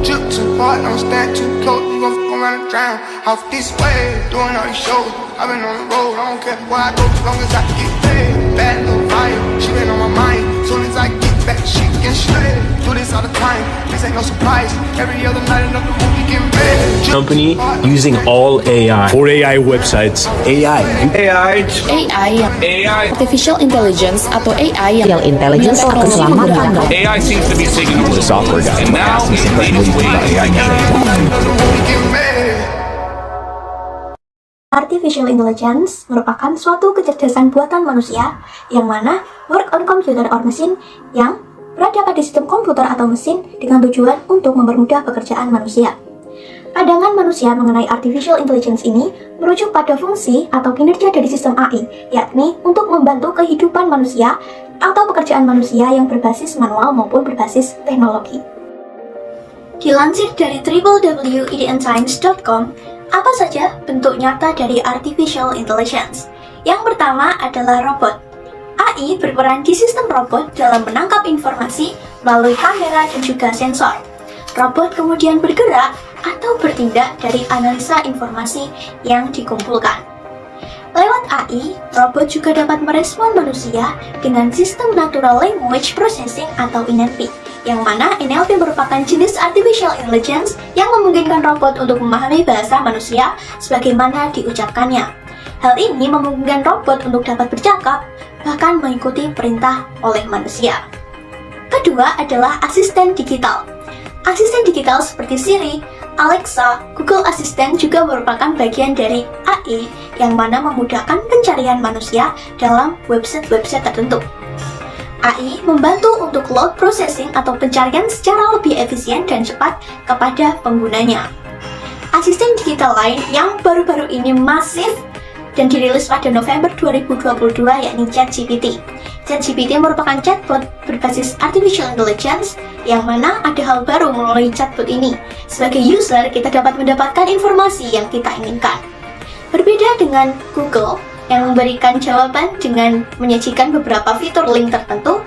Drip too hard, don't stand too close, you gon' fuck around and drown. Off this way, doing all these shows. I've been on the road, I don't care where I go, as long as I get paid. Bad little fire, she been on my mind. Soon as I get back, she get shredded. Do this all the time, this ain't no surprise. Every other night, another movie getting made. Company using all AI for AI websites. AI. Artificial Intelligence atau AI yang intelligence akan keselamatan. AI seems to be taking over The software guy. and now it's Artificial Intelligence merupakan suatu kecerdasan buatan manusia yang mana work on computer or machine yang berada pada sistem komputer atau mesin dengan tujuan untuk mempermudah pekerjaan manusia. Pandangan manusia mengenai Artificial Intelligence ini merujuk pada fungsi atau kinerja dari sistem AI, yakni untuk membantu kehidupan manusia atau pekerjaan manusia yang berbasis manual maupun berbasis teknologi. Dilansir dari www.edntimes.com, apa saja bentuk nyata dari Artificial Intelligence? Yang pertama adalah robot. AI berperan di sistem robot dalam menangkap informasi melalui kamera dan juga sensor. Robot kemudian bergerak atau bertindak dari analisa informasi yang dikumpulkan. Lewat AI, robot juga dapat merespon manusia dengan sistem Natural Language Processing atau NLP, yang mana NLP merupakan jenis Artificial Intelligence yang memungkinkan robot untuk memahami bahasa manusia sebagaimana diucapkannya. Hal ini memungkinkan robot untuk dapat bercakap, bahkan mengikuti perintah oleh manusia. Kedua adalah asisten digital. Asisten digital seperti Siri, Alexa, Google Assistant juga merupakan bagian dari AI yang mana memudahkan pencarian manusia dalam website-website tertentu. AI membantu untuk load processing atau pencarian secara lebih efisien dan cepat kepada penggunanya. Asisten digital lain yang baru-baru ini masif dan dirilis pada November 2022 yakni ChatGPT. ChatGPT merupakan chatbot berbasis Artificial Intelligence yang mana ada hal baru melalui chatbot ini. Sebagai user, kita dapat mendapatkan informasi yang kita inginkan. Berbeda dengan Google yang memberikan jawaban dengan menyajikan beberapa fitur link tertentu,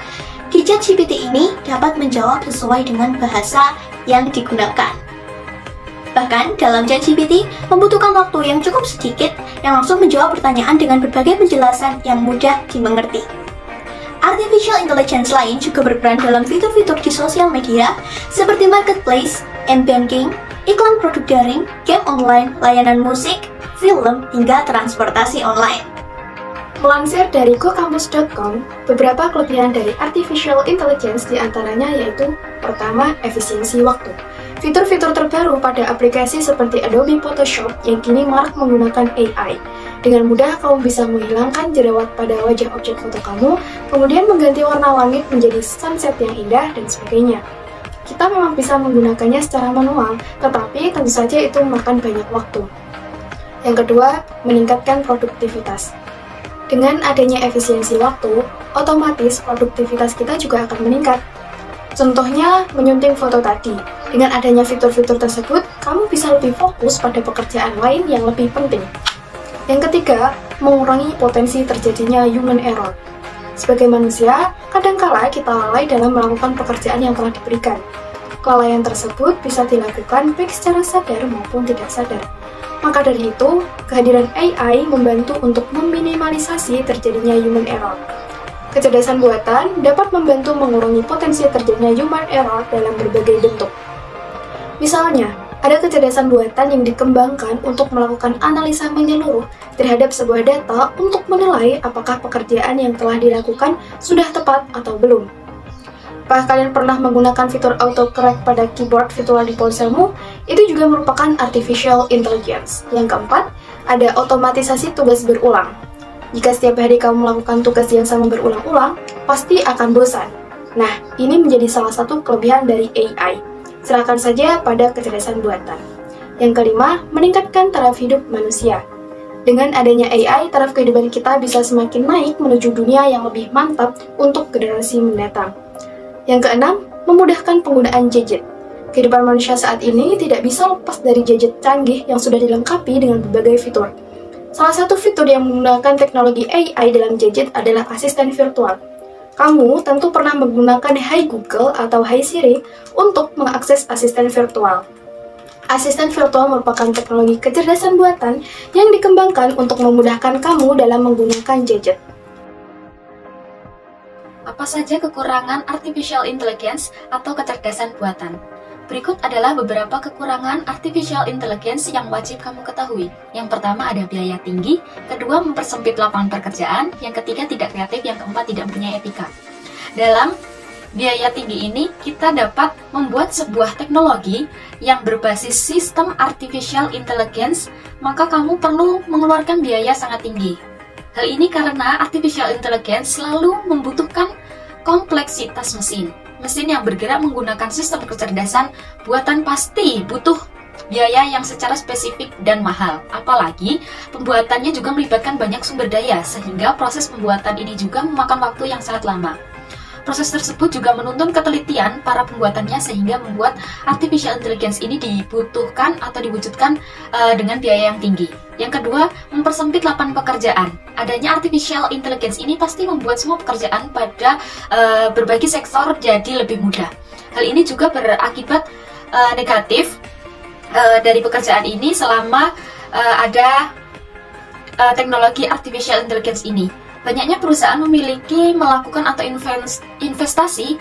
di ChatGPT ini dapat menjawab sesuai dengan bahasa yang digunakan. Bahkan dalam ChatGPT membutuhkan waktu yang cukup sedikit yang langsung menjawab pertanyaan dengan berbagai penjelasan yang mudah dimengerti. Artificial Intelligence lain juga berperan dalam fitur-fitur di sosial media seperti marketplace, m-banking, iklan produk daring, game online, layanan musik, film, hingga transportasi online. Melansir dari gocampus.com, beberapa kelebihan dari Artificial Intelligence diantaranya yaitu pertama, efisiensi waktu. Fitur-fitur terbaru pada aplikasi seperti Adobe Photoshop yang kini marak menggunakan AI. Dengan mudah kamu bisa menghilangkan jerawat pada wajah objek foto kamu, kemudian mengganti warna langit menjadi sunset yang indah, dan sebagainya. Kita memang bisa menggunakannya secara manual, tetapi tentu saja itu memakan banyak waktu. Yang kedua, meningkatkan produktivitas. Dengan adanya efisiensi waktu, otomatis produktivitas kita juga akan meningkat. Contohnya, menyunting foto tadi. Dengan adanya fitur-fitur tersebut, kamu bisa lebih fokus pada pekerjaan lain yang lebih penting. Yang ketiga, mengurangi potensi terjadinya human error. Sebagai manusia, kadangkala kita lalai dalam melakukan pekerjaan yang telah diberikan. Kelalaian tersebut bisa dilakukan baik secara sadar maupun tidak sadar. Maka dari itu, kehadiran AI membantu untuk meminimalisasi terjadinya human error. Kecerdasan buatan dapat membantu mengurangi potensi terjadinya human error dalam berbagai bentuk. Misalnya, ada kecerdasan buatan yang dikembangkan untuk melakukan analisa menyeluruh terhadap sebuah data untuk menilai apakah pekerjaan yang telah dilakukan sudah tepat atau belum. Apakah kalian pernah menggunakan fitur autocorrect pada keyboard virtual di ponselmu? Itu juga merupakan Artificial Intelligence. Yang keempat, ada otomatisasi tugas berulang. Jika setiap hari kamu melakukan tugas yang sama berulang-ulang, pasti akan bosan. Nah, ini menjadi salah satu kelebihan dari AI. Serahkan saja pada kecerdasan buatan. Yang kelima, meningkatkan taraf hidup manusia. Dengan adanya AI, taraf kehidupan kita bisa semakin naik menuju dunia yang lebih mantap untuk generasi mendatang. Yang keenam, memudahkan penggunaan gadget. Kehidupan manusia saat ini tidak bisa lepas dari gadget canggih yang sudah dilengkapi dengan berbagai fitur. Salah satu fitur yang menggunakan teknologi AI dalam gadget adalah asisten virtual. Kamu tentu pernah menggunakan Hai Google atau Hai Siri untuk mengakses asisten virtual. Asisten virtual merupakan teknologi kecerdasan buatan yang dikembangkan untuk memudahkan kamu dalam menggunakan gadget. Apa saja kekurangan artificial intelligence atau kecerdasan buatan? Berikut adalah beberapa kekurangan artificial intelligence yang wajib kamu ketahui. Yang pertama ada biaya tinggi, kedua mempersempit lapangan pekerjaan, yang ketiga tidak kreatif, yang keempat tidak mempunyai etika. Dalam biaya tinggi ini, kita dapat membuat sebuah teknologi yang berbasis sistem artificial intelligence, maka kamu perlu mengeluarkan biaya sangat tinggi. Hal ini karena artificial intelligence selalu membutuhkan kompleksitas mesin. Mesin yang bergerak menggunakan sistem kecerdasan buatan pasti butuh biaya yang secara spesifik dan mahal. Apalagi pembuatannya juga melibatkan banyak sumber daya, sehingga proses pembuatan ini juga memakan waktu yang sangat lama. Proses tersebut juga menuntun ketelitian para pembuatannya, sehingga membuat artificial intelligence ini dibutuhkan atau diwujudkan dengan biaya yang tinggi. Yang kedua, mempersempit lapangan pekerjaan. Adanya artificial intelligence ini pasti membuat semua pekerjaan pada berbagai sektor jadi lebih mudah. Hal ini juga berakibat negatif dari pekerjaan ini selama ada teknologi artificial intelligence ini. Banyaknya perusahaan melakukan atau investasi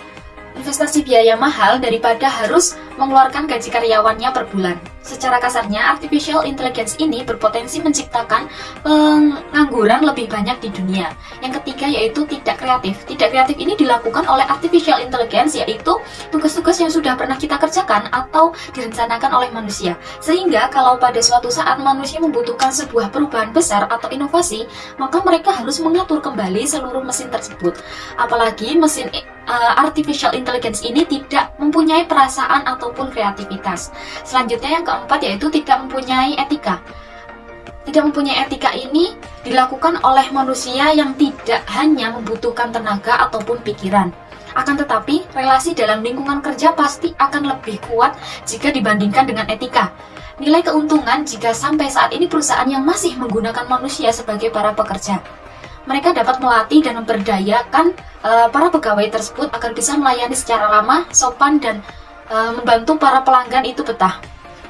biaya mahal daripada harus mengeluarkan gaji karyawannya per bulan. Secara kasarnya, artificial intelligence ini berpotensi menciptakan pengangguran lebih banyak di dunia. Yang ketiga yaitu tidak kreatif. Tidak kreatif ini dilakukan oleh artificial intelligence, yaitu tugas-tugas yang sudah pernah kita kerjakan atau direncanakan oleh manusia. Sehingga kalau pada suatu saat manusia membutuhkan sebuah perubahan besar atau inovasi, maka mereka harus mengatur kembali seluruh mesin tersebut. Apalagi mesin artificial intelligence ini tidak mempunyai perasaan ataupun kreativitas. Selanjutnya yang keempat yaitu tidak mempunyai etika. Tidak mempunyai etika ini dilakukan oleh manusia yang tidak hanya membutuhkan tenaga ataupun pikiran. Akan tetapi, relasi dalam lingkungan kerja pasti akan lebih kuat jika dibandingkan dengan etika. Nilai keuntungan jika sampai saat ini perusahaan yang masih menggunakan manusia sebagai para pekerja. Mereka dapat melatih dan memberdayakan para pegawai tersebut agar bisa melayani secara ramah, sopan, dan membantu para pelanggan itu betah.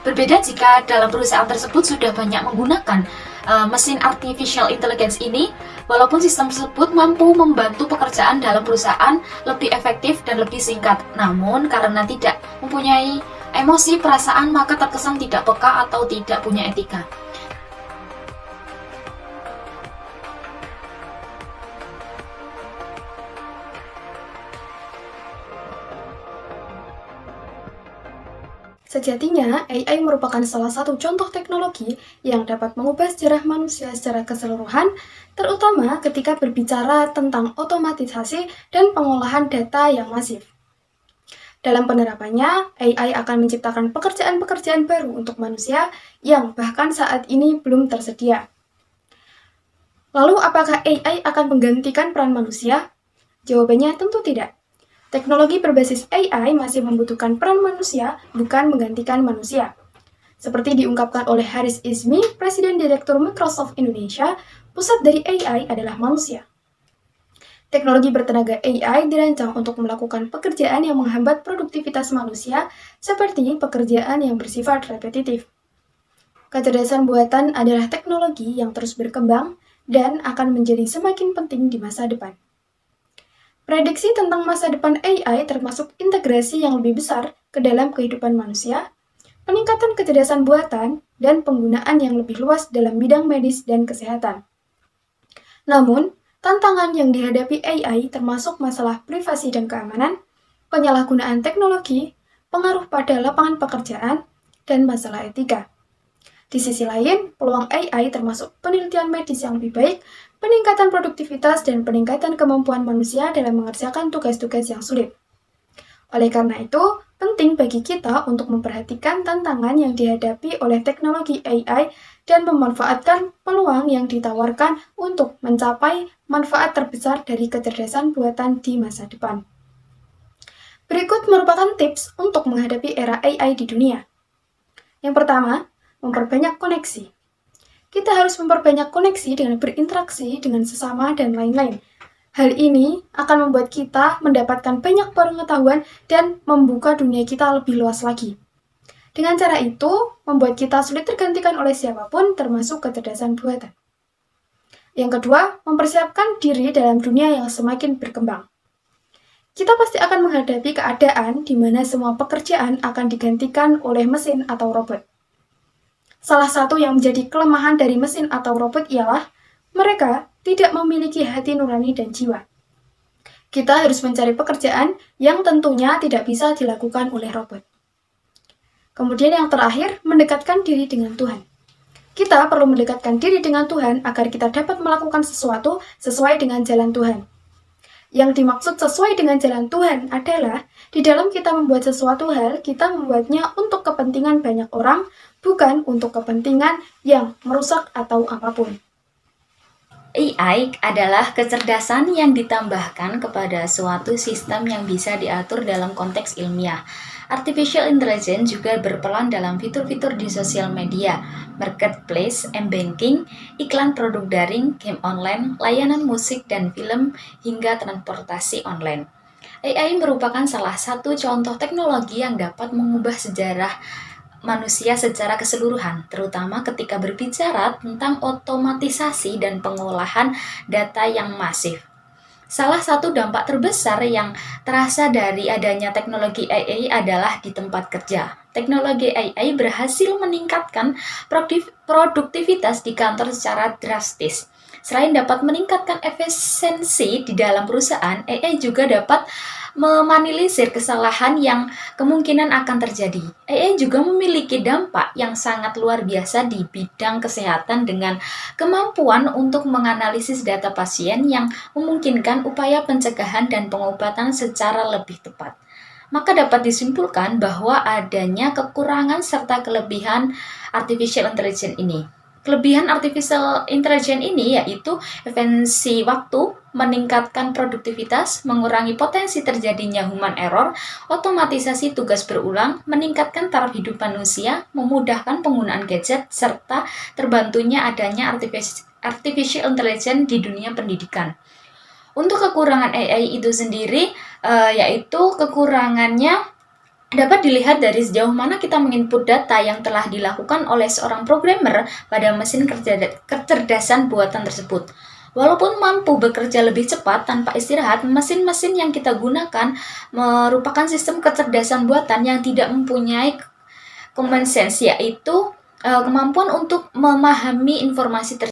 Berbeda jika dalam perusahaan tersebut sudah banyak menggunakan mesin artificial intelligence ini, walaupun sistem tersebut mampu membantu pekerjaan dalam perusahaan lebih efektif dan lebih singkat. Namun karena tidak mempunyai emosi, perasaan, maka terkesan tidak peka atau tidak punya etika. Sejatinya, AI merupakan salah satu contoh teknologi yang dapat mengubah sejarah manusia secara keseluruhan, terutama ketika berbicara tentang otomatisasi dan pengolahan data yang masif. Dalam penerapannya, AI akan menciptakan pekerjaan-pekerjaan baru untuk manusia yang bahkan saat ini belum tersedia. Lalu, apakah AI akan menggantikan peran manusia? Jawabannya tentu tidak. Teknologi berbasis AI masih membutuhkan peran manusia, bukan menggantikan manusia. Seperti diungkapkan oleh Haris Izmi, Presiden Direktur Microsoft Indonesia, pusat dari AI adalah manusia. Teknologi bertenaga AI dirancang untuk melakukan pekerjaan yang menghambat produktivitas manusia, seperti pekerjaan yang bersifat repetitif. Kecerdasan buatan adalah teknologi yang terus berkembang dan akan menjadi semakin penting di masa depan. Prediksi tentang masa depan AI termasuk integrasi yang lebih besar ke dalam kehidupan manusia, peningkatan kecerdasan buatan, dan penggunaan yang lebih luas dalam bidang medis dan kesehatan. Namun, tantangan yang dihadapi AI termasuk masalah privasi dan keamanan, penyalahgunaan teknologi, pengaruh pada lapangan pekerjaan, dan masalah etika. Di sisi lain, peluang AI termasuk penelitian medis yang lebih baik, peningkatan produktivitas, dan peningkatan kemampuan manusia dalam mengerjakan tugas-tugas yang sulit. Oleh karena itu, penting bagi kita untuk memperhatikan tantangan yang dihadapi oleh teknologi AI dan memanfaatkan peluang yang ditawarkan untuk mencapai manfaat terbesar dari kecerdasan buatan di masa depan. Berikut merupakan tips untuk menghadapi era AI di dunia. Yang pertama, memperbanyak koneksi. Kita harus memperbanyak koneksi dengan berinteraksi dengan sesama dan lain-lain. Hal ini akan membuat kita mendapatkan banyak pengetahuan dan membuka dunia kita lebih luas lagi. Dengan cara itu, membuat kita sulit tergantikan oleh siapapun, termasuk kecerdasan buatan. Yang kedua, mempersiapkan diri dalam dunia yang semakin berkembang. Kita pasti akan menghadapi keadaan di mana semua pekerjaan akan digantikan oleh mesin atau robot. Salah satu yang menjadi kelemahan dari mesin atau robot ialah mereka tidak memiliki hati nurani dan jiwa. Kita harus mencari pekerjaan yang tentunya tidak bisa dilakukan oleh robot. Kemudian yang terakhir, mendekatkan diri dengan Tuhan. Kita perlu mendekatkan diri dengan Tuhan agar kita dapat melakukan sesuatu sesuai dengan jalan Tuhan. Yang dimaksud sesuai dengan jalan Tuhan adalah di dalam kita membuat sesuatu hal, kita membuatnya untuk kepentingan banyak orang, bukan untuk kepentingan yang merusak atau apapun. AI adalah kecerdasan yang ditambahkan kepada suatu sistem yang bisa diatur dalam konteks ilmiah. Artificial Intelligence juga berperan dalam fitur-fitur di sosial media, marketplace, m-banking, iklan produk daring, game online, layanan musik dan film, hingga transportasi online. AI merupakan salah satu contoh teknologi yang dapat mengubah sejarah manusia secara keseluruhan, terutama ketika berbicara tentang otomatisasi dan pengolahan data yang masif. Salah satu dampak terbesar yang terasa dari adanya teknologi AI adalah di tempat kerja. Teknologi AI berhasil meningkatkan produktivitas di kantor secara drastis. Selain dapat meningkatkan efisiensi di dalam perusahaan, AI juga dapat meminimalisir kesalahan yang kemungkinan akan terjadi. AI juga memiliki dampak yang sangat luar biasa di bidang kesehatan dengan kemampuan untuk menganalisis data pasien yang memungkinkan upaya pencegahan dan pengobatan secara lebih tepat. Maka dapat disimpulkan bahwa adanya kekurangan serta kelebihan artificial intelligence ini. Kelebihan artificial intelligence ini yaitu efisiensi waktu, meningkatkan produktivitas, mengurangi potensi terjadinya human error, otomatisasi tugas berulang, meningkatkan taraf hidup manusia, memudahkan penggunaan gadget, serta terbantunya adanya artificial intelligence di dunia pendidikan. Untuk kekurangan AI itu sendiri, yaitu kekurangannya dapat dilihat dari sejauh mana kita menginput data yang telah dilakukan oleh seorang programmer pada mesin kecerdasan buatan tersebut. Walaupun mampu bekerja lebih cepat tanpa istirahat, mesin-mesin yang kita gunakan merupakan sistem kecerdasan buatan yang tidak mempunyai common sense, yaitu kemampuan untuk memahami informasi tersebut.